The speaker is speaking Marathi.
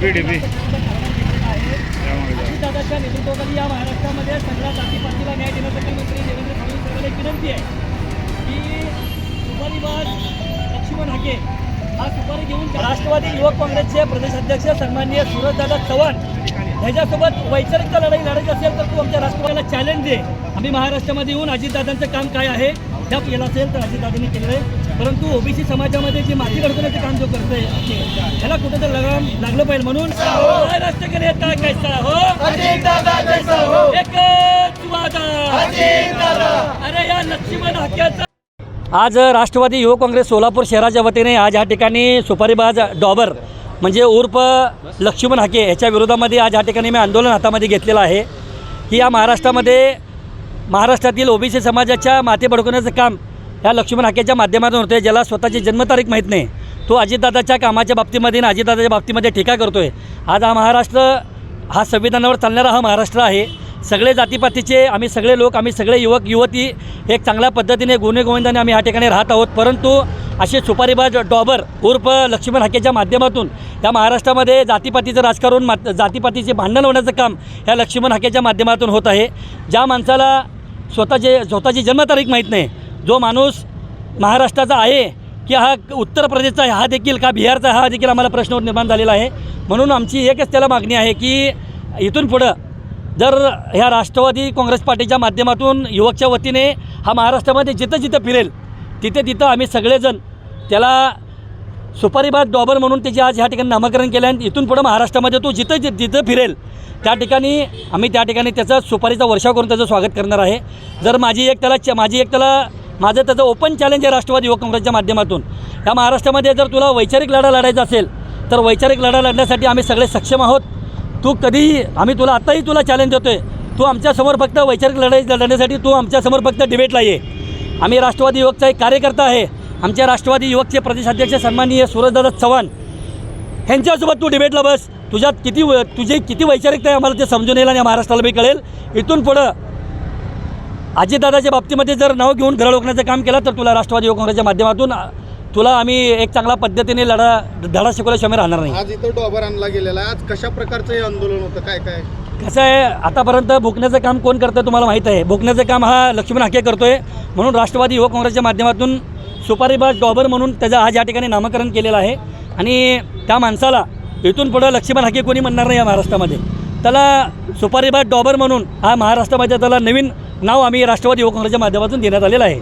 दादाच्या नेतृत्वाखाली या महाराष्ट्रामध्ये सगळ्या जातीपातीला न्याय देण्यासाठी मंत्री देवेंद्र फडणवीस साहेबांना एक विनंती आहे की सुपारीबाज लक्ष्मण हाके हा सुपारी घेऊन राष्ट्रवादी युवक काँग्रेसचे प्रदेशाध्यक्ष सन्माननीय सूरजदादा चव्हाण ह्याच्यासोबत वैचारिकता लढाई लढायची असेल तर तू आमच्या राष्ट्रवादीला चॅलेंज दे. आम्ही महाराष्ट्रामध्ये येऊन अजितदादांचं काम काय आहे त्या केलं असेल तर अजितदादांनी केलं आहे, परंतु ओबीसी समाजामध्ये जे माती घडवण्याचं काम जो करतोय ह्याला कुठेतरी लगाम लागलं पाहिजे. म्हणून महाराष्ट्र नेता कैसा हो एकच वादा, अरे या लक्ष्मण हाक्याचा. आज राष्ट्रवादी युवक काँग्रेस सोलापूर शहराच्या वतीने आज या ठिकाणी सुपारीबाज डॉबर म्हणजे उर्फ लक्ष्मण हाके ह्याच्या विरोधामध्ये आज या ठिकाणी मी आंदोलन हातामध्ये घेतलेलं आहे की या महाराष्ट्रातील ओबीसी समाजाच्या माथे भडकवण्याचं काम या लक्ष्मण हाकेच्या माध्यमातून होते. ज्याला स्वतःची जन्मतारीख माहीत नाही तो अजितदादाच्या कामाच्या बाबतीमध्ये आणि अजितदादाच्या बाबतीमध्ये टीका करतो आहे. आज हा महाराष्ट्र हा संविधानावर चालणारा हा महाराष्ट्र आहे. सगळे जातीपातीचे आम्ही सगळे लोक, आम्ही सगळे युवक युवती एक चांगल्या पद्धतीने गुणेगोविंदाने आम्ही या ठिकाणी राहत आहोत, परंतु असे सुपारीबाज डॉबर उर्फ लक्ष्मण हाकेच्या माध्यमातून या महाराष्ट्रामध्ये जातीपातीचं राजकारण जातीपातीचे भांडण होण्याचं काम ह्या लक्ष्मण हाकेच्या माध्यमातून होत आहे. ज्या माणसाला स्वतःची जन्मतारीख माहीत नाही, जो माणूस महाराष्ट्राचा आहे की हा उत्तर प्रदेशचा आहे, हा देखील का बिहारचा, हा देखील आम्हाला प्रश्न निर्माण झालेला आहे. म्हणून आमची एकच त्याला मागणी आहे की इथून पुढं जर ह्या राष्ट्रवादी काँग्रेस पार्टीच्या माध्यमातून युवकच्या वतीने हा महाराष्ट्रामध्ये जिथं फिरेल तिथं आम्ही सगळेजण त्याला सुपारीबाज डॉबर म्हणून त्याचे आज ह्या ठिकाणी नामकरण केलं आहे. इथून पुढं महाराष्ट्रामध्ये तो जिथं फिरेल त्या ठिकाणी आम्ही त्याचा सुपारीचा वर्षाव करून त्याचं स्वागत करणार आहे. जर माझं त्याचं ओपन चॅलेंज आहे राष्ट्रवादी युवक काँग्रेसच्या माध्यमातून. या महाराष्ट्रामध्ये जर तुला वैचारिक लढा लढायचा असेल तर वैचारिक लढा लढण्यासाठी आम्ही सगळे सक्षम आहोत. तू कधीही आताही तुला चॅलेंज देतो आहे, तू आमच्यासमोर फक्त वैचारिक लढाई लढण्यासाठी तू आमच्यासमोर फक्त डिबेटला ये. आम्ही राष्ट्रवादी युवकचा एक कार्यकर्ता आहे. आमच्या राष्ट्रवादी युवकचे प्रदेशाध्यक्ष सन्माननीय सूरजदादा चव्हाण ह्यांच्यासोबत तू डिबेटला बस. तुझी किती वैचारिकता आहे आम्हाला ते समजून येईल आणि महाराष्ट्राला बी कळेल. इथून पुढं अजितदादाच्या बाबतीमध्ये जर नाव घेऊन घरं लोकण्याचं काम केलं तर तुला राष्ट्रवादी युवक काँग्रेसच्या माध्यमातून तुला आम्ही एक चांगल्या पद्धतीने धडा शिकवल्याशिवाय राहणार नाही. आज इथं डॉबर आणला गेलेला आहे. आज कशा प्रकारचं हे आंदोलन होतं, काय कसं आहे, आतापर्यंत भुकण्याचं काम कोण करतं तुम्हाला माहीत आहे. भुकण्याचं काम हा लक्ष्मण हाके करतो आहे. म्हणून राष्ट्रवादी युवक काँग्रेसच्या माध्यमातून सुपारीबाज डॉबर म्हणून त्याचं आज या ठिकाणी नामकरण केलेलं आहे. आणि त्या माणसाला इथून पुढं लक्ष्मण हाके कोणी म्हणणार नाही या महाराष्ट्रामध्ये. त्याला सुपारीबाज डॉबर म्हणून हा महाराष्ट्रामध्ये त्याला नवीन नाव आम्ही राष्ट्रवादी युवक काँग्रेसच्या माध्यमातून देण्यात आलेलं आहे.